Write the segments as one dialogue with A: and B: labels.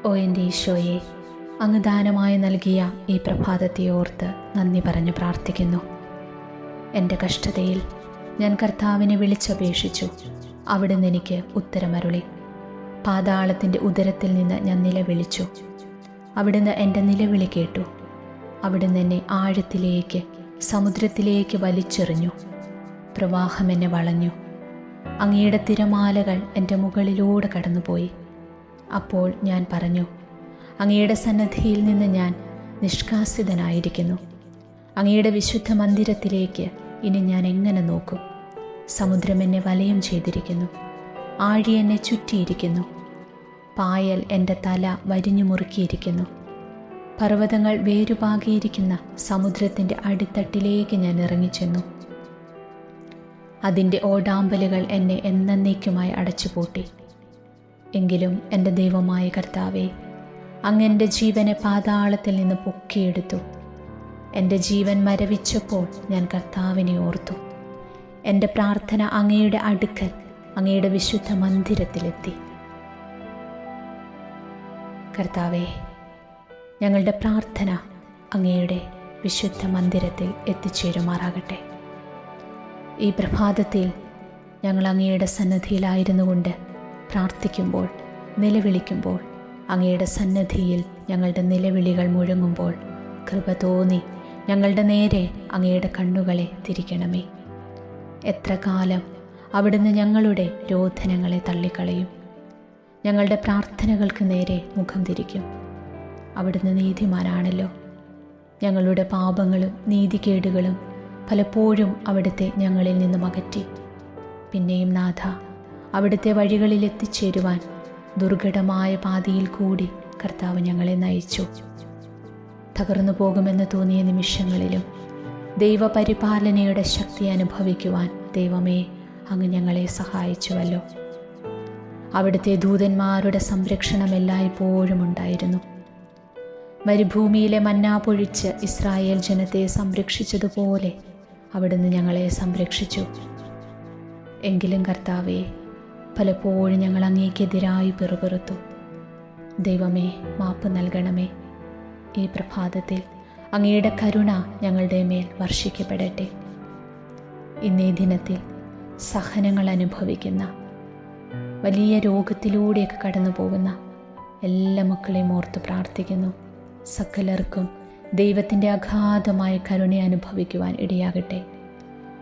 A: ഓ എൻ്റെ ഈശോയെ, അങ്ങ് ദാനമായി നൽകിയ ഈ പ്രഭാതത്തെ ഓർത്ത് നന്ദി പറഞ്ഞ് പ്രാർത്ഥിക്കുന്നു. എൻ്റെ കഷ്ടതയിൽ ഞാൻ കർത്താവിനെ വിളിച്ചപേക്ഷിച്ചു. അവിടുന്ന് എനിക്ക് ഉത്തരമരുളി. പാതാളത്തിൻ്റെ ഉദരത്തിൽ നിന്ന് ഞാൻ നിലവിളിച്ചു. അവിടുന്ന് എൻ്റെ നിലവിളി കേട്ടു. അവിടുന്ന് എന്നെ ആഴത്തിലേക്ക്, സമുദ്രത്തിലേക്ക് വലിച്ചെറിഞ്ഞു. പ്രവാഹം എന്നെ വളഞ്ഞു. അങ്ങയുടെ തിരമാലകൾ എൻ്റെ മുകളിലൂടെ കടന്നുപോയി. അപ്പോൾ ഞാൻ പറഞ്ഞു, അങ്ങയുടെ സന്നദ്ധിയിൽ നിന്ന് ഞാൻ നിഷ്കാസിതനായിരിക്കുന്നു. അങ്ങയുടെ വിശുദ്ധ മന്ദിരത്തിലേക്ക് ഇനി ഞാൻ എങ്ങനെ നോക്കും? സമുദ്രം എന്നെ വലയം ചെയ്തിരിക്കുന്നു. ആഴി എന്നെ ചുറ്റിയിരിക്കുന്നു. പായൽ എൻ്റെ തല വരിഞ്ഞു മുറുക്കിയിരിക്കുന്നു. പർവ്വതങ്ങൾ വേരുപാകിയിരിക്കുന്ന സമുദ്രത്തിൻ്റെ അടിത്തട്ടിലേക്ക് ഞാൻ ഇറങ്ങിച്ചെന്നു. അതിൻ്റെ ഓടാമ്പലുകൾ എന്നെ എന്നേക്കുമായി അടച്ചുപൂട്ടി. എങ്കിലും എൻ്റെ ദൈവമായ കർത്താവേ, അങ്ങ് എൻ്റെ ജീവനെ പാതാളത്തിൽ നിന്ന് പൊക്കിയെടുത്തു. എൻ്റെ ജീവൻ മരവിച്ചപ്പോൾ ഞാൻ കർത്താവിനെ ഓർത്തു. എൻ്റെ പ്രാർത്ഥന അങ്ങയുടെ അടുക്കൽ, അങ്ങയുടെ വിശുദ്ധ മന്ദിരത്തിലെത്തി. കർത്താവേ, ഞങ്ങളുടെ പ്രാർത്ഥന അങ്ങയുടെ വിശുദ്ധ മന്ദിരത്തിൽ എത്തിച്ചേരുമാറാകട്ടെ. ഈ പ്രഭാതത്തിൽ ഞങ്ങൾ അങ്ങയുടെ സന്നദ്ധിയിലായിരുന്നു കൊണ്ട് പ്രാർത്ഥിക്കുമ്പോൾ, നിലവിളിക്കുമ്പോൾ, അങ്ങയുടെ സന്നദ്ധിയിൽ ഞങ്ങളുടെ നിലവിളികൾ മുഴങ്ങുമ്പോൾ കൃപ തോന്നി ഞങ്ങളുടെ നേരെ അങ്ങയുടെ കണ്ണുകളെ തിരിക്കണമേ. എത്ര കാലം അവിടുന്ന് ഞങ്ങളുടെ രോധനങ്ങളെ തള്ളിക്കളയും? ഞങ്ങളുടെ പ്രാർത്ഥനകൾക്ക് നേരെ മുഖം തിരിക്കും. അവിടുന്ന് നീതിമാനാണല്ലോ. ഞങ്ങളുടെ പാപങ്ങളും നീതികേടുകളും പലപ്പോഴും അവിടുത്തെ ഞങ്ങളിൽ നിന്നും അകറ്റി. പിന്നെയും നാഥ, അവിടുത്തെ വഴികളിൽ എത്തിച്ചേരുവാൻ ദുർഘടമായ പാതയിൽ കൂടി കർത്താവ് ഞങ്ങളെ നയിച്ചു. തകർന്നു പോകുമെന്ന് തോന്നിയ നിമിഷങ്ങളിലും ദൈവപരിപാലനയുടെ ശക്തി അനുഭവിക്കുവാൻ ദൈവമേ, അങ്ങ് ഞങ്ങളെ സഹായിച്ചുവല്ലോ. അവിടുത്തെ ദൂതന്മാരുടെ സംരക്ഷണം എല്ലായ്പ്പോഴും ഉണ്ടായിരുന്നു. മരുഭൂമിയിലെ മന്നാ പൊഴിച്ച് ഇസ്രായേൽ ജനത്തെ സംരക്ഷിച്ചതുപോലെ അവിടുന്ന് ഞങ്ങളെ സംരക്ഷിച്ചു. എങ്കിലും കർത്താവേ, പലപ്പോഴും ഞങ്ങൾ അങ്ങേക്കെതിരായി പിറുപിറുത്തു. ദൈവമേ, മാപ്പ് നൽകണമേ. ഈ പ്രഭാതത്തിൽ അങ്ങയുടെ കരുണ ഞങ്ങളുടെ മേൽ വർഷിക്കപ്പെടട്ടെ. ഇന്നീ ദിനത്തിൽ സഹനങ്ങൾ അനുഭവിക്കുന്ന, വലിയ രോഗത്തിലൂടെയൊക്കെ കടന്നു പോകുന്ന എല്ലാ മക്കളെയും ഓർത്ത് പ്രാർത്ഥിക്കുന്നു. സകലർക്കും ദൈവത്തിൻ്റെ അഗാധമായ കരുണ അനുഭവിക്കുവാൻ ഇടയാകട്ടെ.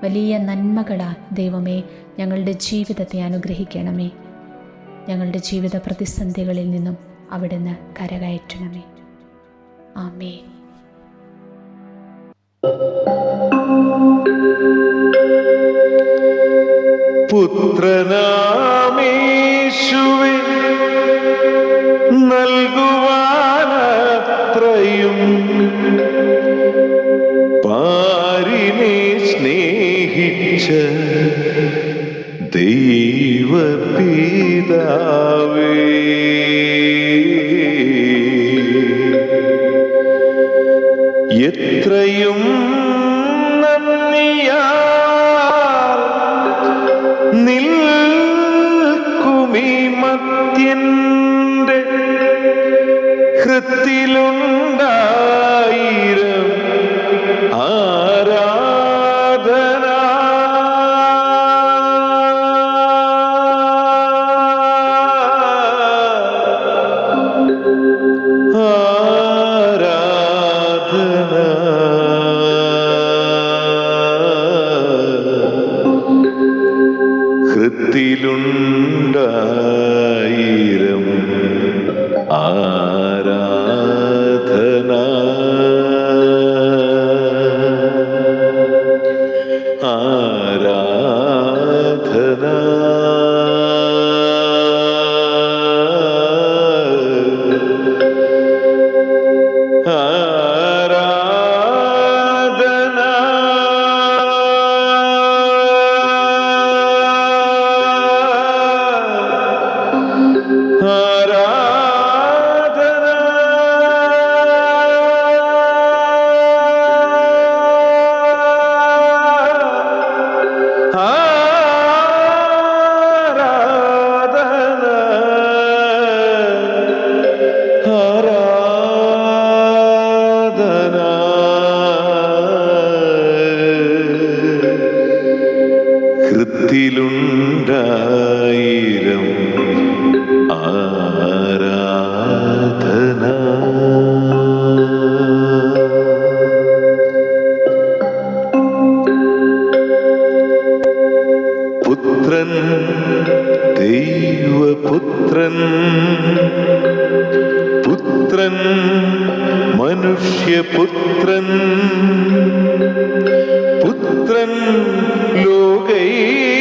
A: വലിയ നന്മകളാൽ ദൈവമേ ഞങ്ങളുടെ ജീവിതത്തെ അനുഗ്രഹിക്കണമേ. ഞങ്ങളുടെ ജീവിത പ്രതിസന്ധികളിൽ നിന്നും അവിടുന്ന് കരകയറ്റണമേ. ആമേൻ.
B: പുത്രനാമേശുവേ, നൽകുവാനത്രയും പാരിനെ സ്നേഹിച്ച ദൈവപിതാവേ, എത്രയും നന്ദിയാൽ നിൽക്കുമീ മർത്യന്റെ ഹൃത്തിലുണ്ടായിരം ആരാധന. ഹൃത്തിലുണ്ടായിരം ആരാധന. ആരാധന. പുത്രൻ പുത്രൻ മനുഷ്യപുത്രൻ പുത്രൻ ലോകൈകനാഥൻ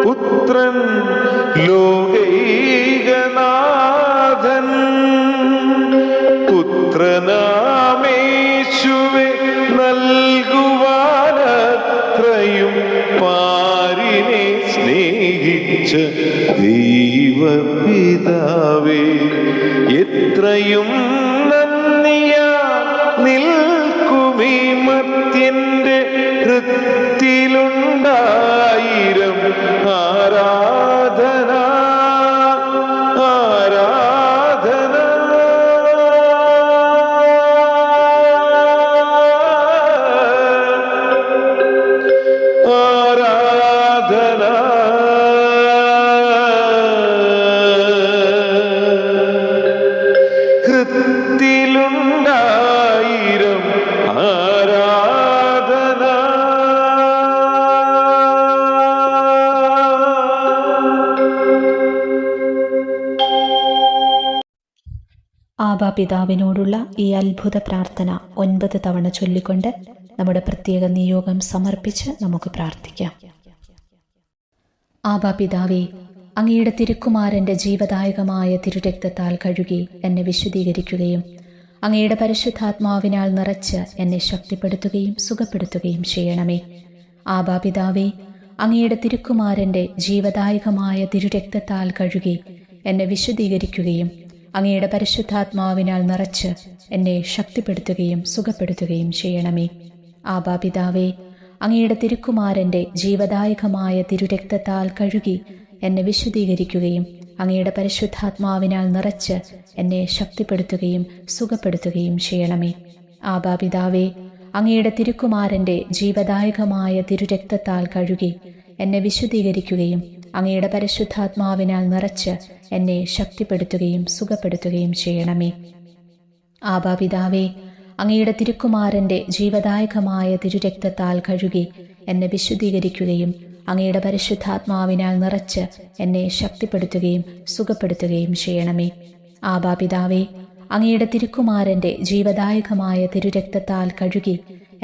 B: പുത്രൻ ലോകൈകനാഥൻ പുത്രനാമേശുവെ നൽകുവാനത്രയും പാരിനെ സ്നേഹിച്ച ദൈവപിതാവേ, എത്രയും നന്ദിയാ നിൽക്കുമീ മർത്യന്റെ ഹൃത്തിലുണ്ടായിരം ആരാധന ആരാധന. ആരാധന ഹൃത്തിലുണ്ടായിരം ആരാധന.
A: ആബാ പിതാവിനോടുള്ള ഈ അത്ഭുത പ്രാർത്ഥന 9 തവണ ചൊല്ലിക്കൊണ്ട് നമ്മുടെ പ്രത്യേക നിയോഗം സമർപ്പിച്ച് നമുക്ക് പ്രാർത്ഥിക്കാം. ആബാ പിതാവേ, അങ്ങയുടെ തിരുക്കുമാരൻ്റെ ജീവദായകമായ തിരുരക്തത്താൽ കഴുകി എന്നെ വിശുദ്ധീകരിക്കുകയും അങ്ങയുടെ പരിശുദ്ധാത്മാവിനാൽ നിറച്ച് എന്നെ ശക്തിപ്പെടുത്തുകയും സുഖപ്പെടുത്തുകയും ചെയ്യണമേ. ആബാ പിതാവേ, അങ്ങയുടെ തിരുക്കുമാരൻ്റെ ജീവദായകമായ തിരുരക്തത്താൽ കഴുകി എന്നെ വിശുദ്ധീകരിക്കുകയും അങ്ങയുടെ പരിശുദ്ധാത്മാവിനാൽ നിറച്ച് എന്നെ ശക്തിപ്പെടുത്തുകയും സുഖപ്പെടുത്തുകയും ചെയ്യണമേ. ആബാ പിതാവേ, അങ്ങയുടെ തിരുക്കുമാരൻ്റെ ജീവദായകമായ തിരുരക്തത്താൽ കഴുകി എന്നെ വിശുദ്ധീകരിക്കുകയും അങ്ങയുടെ പരിശുദ്ധാത്മാവിനാൽ നിറച്ച് എന്നെ ശക്തിപ്പെടുത്തുകയും സുഖപ്പെടുത്തുകയും ചെയ്യണമേ. ആബാ പിതാവേ, അങ്ങയുടെ തിരുക്കുമാരൻ്റെ ജീവദായകമായ തിരുരക്തത്താൽ കഴുകി എന്നെ വിശുദ്ധീകരിക്കുകയും അങ്ങയുടെ പരിശുദ്ധാത്മാവിനാൽ നിറച്ച് എന്നെ ശക്തിപ്പെടുത്തുകയും സുഖപ്പെടുത്തുകയും ചെയ്യണമേ. ആബാ പിതാവേ, അങ്ങയുടെ തിരുക്കുമാരൻ്റെ ജീവദായകമായ തിരുരക്തത്താൽ കഴുകി എന്നെ വിശുദ്ധീകരിക്കുകയും അങ്ങയുടെ പരിശുദ്ധാത്മാവിനാൽ നിറച്ച് എന്നെ ശക്തിപ്പെടുത്തുകയും സുഖപ്പെടുത്തുകയും ചെയ്യണമേ. ആബാ പിതാവേ, അങ്ങയുടെ തിരുക്കുമാരൻ്റെ ജീവദായകമായ തിരുരക്തത്താൽ കഴുകി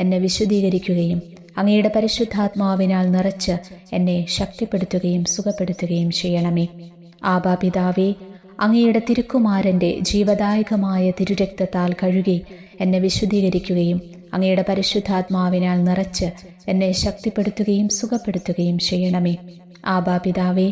A: എന്നെ വിശുദ്ധീകരിക്കുകയും അങ്ങയുടെ പരിശുദ്ധാത്മാവിനാൽ നിറച്ച് എന്നെ ശക്തിപ്പെടുത്തുകയും സുഖപ്പെടുത്തുകയും ചെയ്യണമേ. ആബാ പിതാവേ, അങ്ങയുടെ തിരുക്കുമാരൻ്റെ ജീവദായകമായ തിരുരക്തത്താൽ കഴുകി എന്നെ വിശുദ്ധീകരിക്കുകയും അങ്ങയുടെ പരിശുദ്ധാത്മാവിനാൽ നിറച്ച് എന്നെ ശക്തിപ്പെടുത്തുകയും സുഖപ്പെടുത്തുകയും ചെയ്യണമേ. ആബാ പിതാവേ,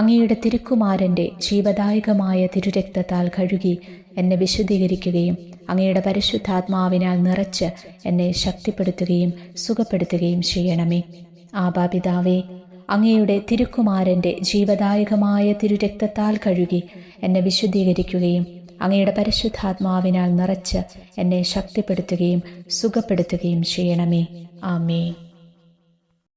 A: അങ്ങയുടെ തിരുക്കുമാരൻ്റെ ജീവദായകമായ തിരുരക്തത്താൽ കഴുകി എന്നെ വിശുദ്ധീകരിക്കുകയും അങ്ങയുടെ പരിശുദ്ധാത്മാവിനാൽ നിറച്ച് എന്നെ ശക്തിപ്പെടുത്തുകയും സുഖപ്പെടുത്തുകയും ചെയ്യണമേ. ആബാ പിതാവേ, അങ്ങയുടെ തിരുക്കുമാരൻ്റെ ജീവദായകമായ തിരുരക്തത്താൽ കഴുകി എന്നെ വിശുദ്ധീകരിക്കുകയും അങ്ങയുടെ പരിശുദ്ധാത്മാവിനാൽ നിറച്ച് എന്നെ ശക്തിപ്പെടുത്തുകയും സുഖപ്പെടുത്തുകയും ചെയ്യണമേ. ആമേൻ.